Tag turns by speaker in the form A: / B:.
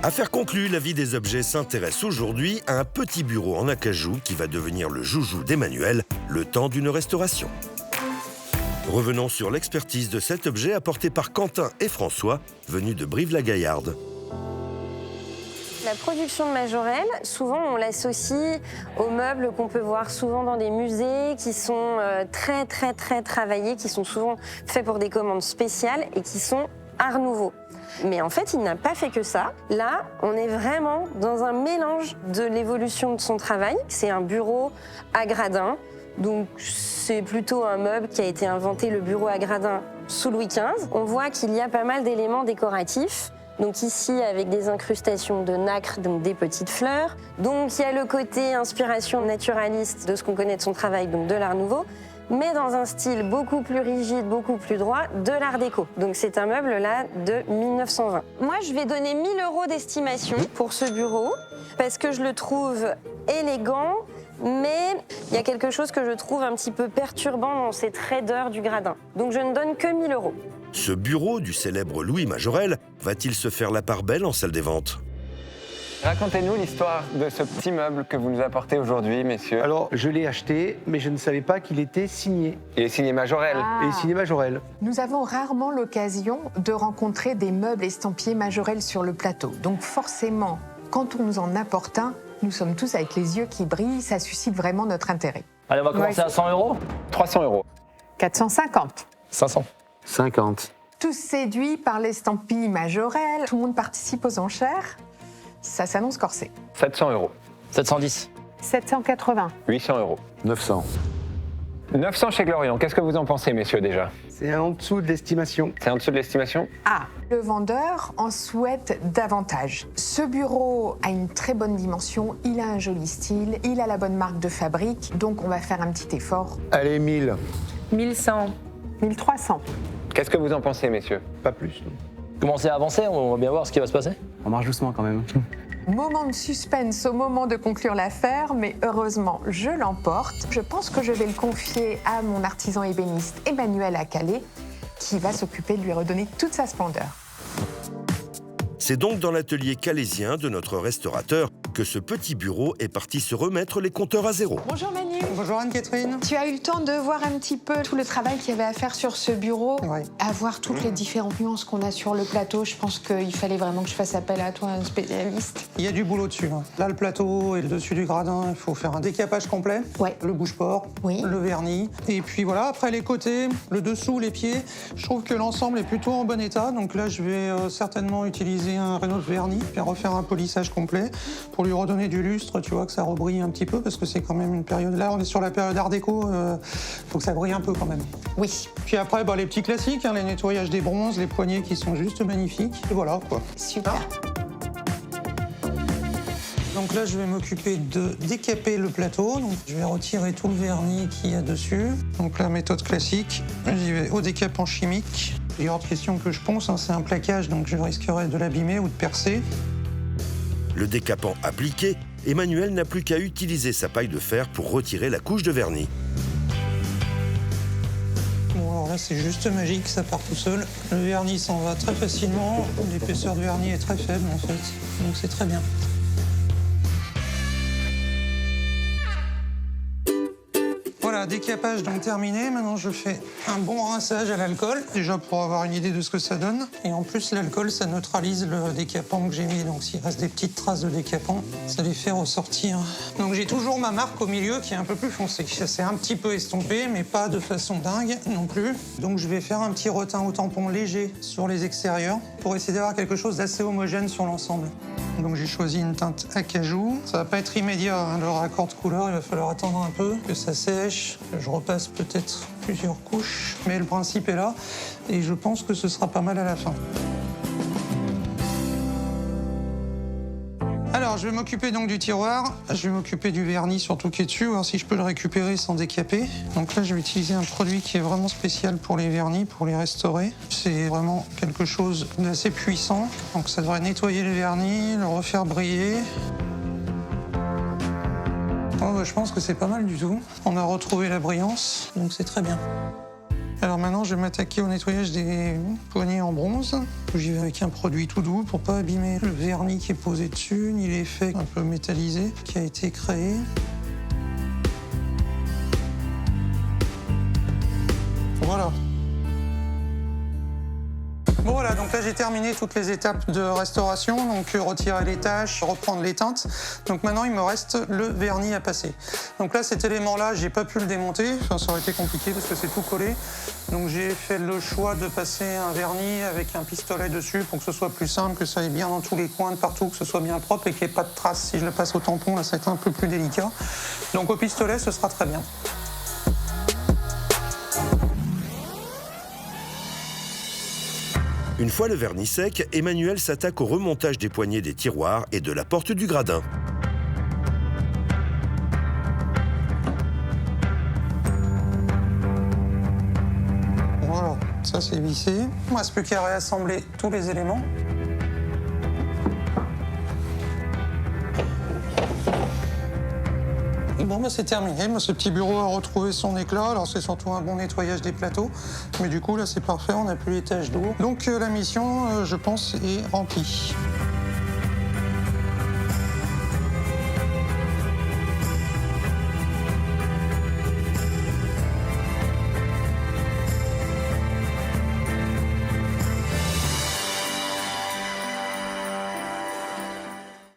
A: Affaire conclue, la vie des objets s'intéresse aujourd'hui à un petit bureau en acajou qui va devenir le joujou d'Emmanuel le temps d'une restauration. Revenons sur l'expertise de cet objet apporté par Quentin et François, venus de Brive-la-Gaillarde.
B: La production de Majorelle, souvent on l'associe aux meubles qu'on peut voir souvent dans des musées, qui sont très travaillés, qui sont souvent faits pour des commandes spéciales et qui sont Art Nouveau. Mais en fait, il n'a pas fait que ça. Là, on est vraiment dans un mélange de l'évolution de son travail. C'est un bureau à gradins. Donc, c'est plutôt un meuble qui a été inventé, le bureau à gradins, sous Louis XV. On voit qu'il y a pas mal d'éléments décoratifs. Donc ici, avec des incrustations de nacre, donc des petites fleurs. Donc, il y a le côté inspiration naturaliste de ce qu'on connaît de son travail, donc de l'Art Nouveau, mais dans un style beaucoup plus rigide, beaucoup plus droit, de l'Art déco. Donc c'est un meuble là de 1920. Moi, je vais donner 1 000 € d'estimation pour ce bureau, parce que je le trouve élégant, mais il y a quelque chose que je trouve un petit peu perturbant dans ces raideurs du gradin. Donc je ne donne que 1 000 €.
A: Ce bureau du célèbre Louis Majorelle va-t-il se faire la part belle en salle des ventes ?
C: Racontez-nous l'histoire de ce petit meuble que vous nous apportez aujourd'hui, messieurs.
D: Alors, je l'ai acheté, mais je ne savais pas qu'il était signé.
C: Il est signé Majorelle.
D: Et signé Majorelle.
E: Nous avons rarement l'occasion de rencontrer des meubles estampillés Majorelle sur le plateau. Donc forcément, quand on nous en apporte un, nous sommes tous avec les yeux qui brillent, ça suscite vraiment notre intérêt.
F: Allez, on va commencer à 100 €.
C: 300 €.
E: 450.
F: 500.
D: 50.
E: Tous séduits par l'estampille Majorelle, tout le monde participe aux enchères. Ça s'annonce corsé.
C: 700 €.
F: 710.
E: 780.
C: 800 €.
D: 900.
C: 900 chez Glorian. Qu'est-ce que vous en pensez, messieurs, déjà?
D: C'est en dessous de l'estimation.
C: C'est en dessous de l'estimation?
E: Ah, le vendeur en souhaite davantage. Ce bureau a une très bonne dimension, il a un joli style, il a la bonne marque de fabrique, donc on va faire un petit effort.
D: Allez, 1000.
E: 1100. 1300.
C: Qu'est-ce que vous en pensez, messieurs?
D: Pas plus. non.
F: Commencez à avancer, on va bien voir ce qui va se passer.
G: On marche doucement quand même.
E: Moment de suspense au moment de conclure l'affaire, mais heureusement, je l'emporte. Je pense que je vais le confier à mon artisan ébéniste Emmanuel à Calais, qui va s'occuper de lui redonner toute sa splendeur.
A: C'est donc dans l'atelier calaisien de notre restaurateur que ce petit bureau est parti se remettre les compteurs à zéro.
E: Bonjour Manu.
H: Bonjour Anne-Catherine.
E: Tu as eu le temps de voir un petit peu tout le travail qu'il y avait à faire sur ce bureau,
H: Oui.
E: à voir toutes les différentes nuances qu'on a sur le plateau. Je pense qu'il fallait vraiment que je fasse appel à toi, un spécialiste.
H: Il y a du boulot dessus. Hein. Là, le plateau et le dessus du gradin, il faut faire un décapage complet.
E: Ouais.
H: Le bouge-port,
E: Oui.
H: le vernis. Et puis voilà, après les côtés, le dessous, les pieds, je trouve que l'ensemble est plutôt en bon état. Donc là, je vais certainement utiliser un Renault vernis, puis refaire un polissage complet pour lui redonner du lustre, tu vois, que ça rebrille un petit peu, parce que c'est quand même une période... Là, on est sur la période Art déco, faut que ça brille un peu quand même.
E: Oui.
H: Puis après, les petits classiques, hein, les nettoyages des bronzes, les poignées qui sont juste magnifiques. Et voilà, quoi.
E: Super.
H: Donc là, je vais m'occuper de décaper le plateau. Donc, je vais retirer tout le vernis qu'il y a dessus. Donc la méthode classique, j'y vais au décapant chimique. Il y a hors de question que je ponce, hein, c'est un plaquage, donc je risquerais de l'abîmer ou de percer.
A: Le décapant appliqué, Emmanuel n'a plus qu'à utiliser sa paille de fer pour retirer la couche de vernis.
H: Bon, alors là, c'est juste magique, ça part tout seul. Le vernis s'en va très facilement. L'épaisseur du vernis est très faible, en fait. Donc c'est très bien. Voilà, décapage donc terminé. Maintenant, je fais un bon rinçage à l'alcool, déjà pour avoir une idée de ce que ça donne. Et en plus, l'alcool, ça neutralise le décapant que j'ai mis. Donc s'il reste des petites traces de décapant, ça les fait ressortir. Donc j'ai toujours ma marque au milieu qui est un peu plus foncée. Ça s'est un petit peu estompé, mais pas de façon dingue non plus. Donc je vais faire un petit reteint au tampon léger sur les extérieurs pour essayer d'avoir quelque chose d'assez homogène sur l'ensemble. Donc j'ai choisi une teinte acajou. Ça va pas être immédiat, hein, le raccord de couleur, il va falloir attendre un peu que ça sèche, que je repasse peut-être plusieurs couches. Mais le principe est là et je pense que ce sera pas mal à la fin. Alors, je vais m'occuper donc du tiroir. Je vais m'occuper du vernis surtout qui est dessus, voir si je peux le récupérer sans décaper. Donc là, je vais utiliser un produit qui est vraiment spécial pour les vernis, pour les restaurer. C'est vraiment quelque chose d'assez puissant. Donc ça devrait nettoyer le vernis, le refaire briller. Oh, je pense que c'est pas mal du tout. On a retrouvé la brillance, donc c'est très bien. Alors maintenant, je vais m'attaquer au nettoyage des poignées en bronze. J'y vais avec un produit tout doux pour pas abîmer le vernis qui est posé dessus, ni l'effet un peu métallisé qui a été créé. Voilà. Bon voilà, donc là j'ai terminé toutes les étapes de restauration, donc retirer les taches, reprendre les teintes. Donc maintenant il me reste le vernis à passer. Donc là cet élément-là, j'ai pas pu le démonter, enfin ça aurait été compliqué parce que c'est tout collé. Donc j'ai fait le choix de passer un vernis avec un pistolet dessus pour que ce soit plus simple, que ça aille bien dans tous les coins de partout, que ce soit bien propre et qu'il n'y ait pas de traces. Si je le passe au tampon, là ça va être un peu plus délicat. Donc au pistolet, ce sera très bien.
A: Une fois le vernis sec, Emmanuel s'attaque au remontage des poignées des tiroirs et de la porte du gradin.
H: Voilà, ça c'est vissé. Il ne reste plus qu'à réassembler tous les éléments. Bon, bah, c'est terminé. Ce petit bureau a retrouvé son éclat. Alors, c'est surtout un bon nettoyage des plateaux. Mais du coup, là, c'est parfait. On n'a plus les taches d'eau. Donc, la mission, je pense, est remplie.